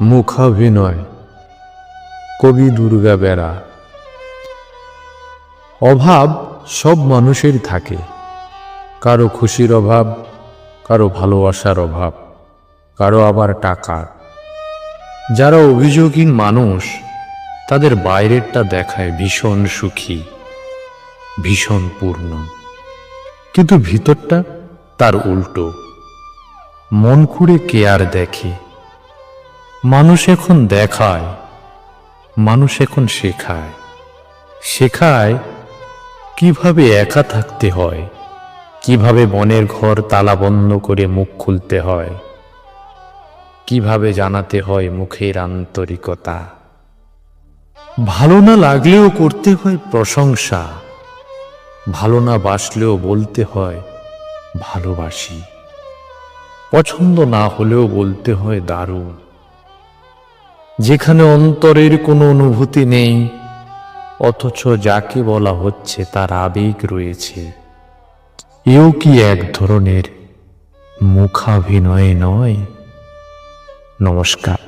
মুখাভিনয়। কবি দুর্গা বেরা। অভাব সব মানুষের থাকে, কারো খুশির অভাব, কারো ভালোবাসার অভাব, কারো আবার টাকার। যারা অভিযোগহীন মানুষ তাদের বাইরেরটা দেখায় ভীষণ সুখী, ভীষণ পূর্ণ, কিন্তু ভিতরটা তার উল্টো। মন খুঁড়ে কে আর দেখে? মানুষ এখন দেখায়, মানুষ এখন শেখায়, শেখায় কিভাবে একা থাকতে হয়, কিভাবে মনের ঘর তালা বন্ধ করে মুখ খুলতে হয়, কিভাবে জানাতে হয় মুখের আন্তরিকতা। ভালো না লাগলেও করতে হয় প্রশংসা, ভালো না বাসলেও বলতে হয় ভালোবাসি, পছন্দ না হলেও বলতে হয় দারুণ। যেখানে অন্তরের কোনো অনুভূতি নেই, অথচ যাকে বলা হচ্ছে তার আবেগ রয়েছে, এও কি এক ধরনের মুখাভিনয় নয়? নমস্কার।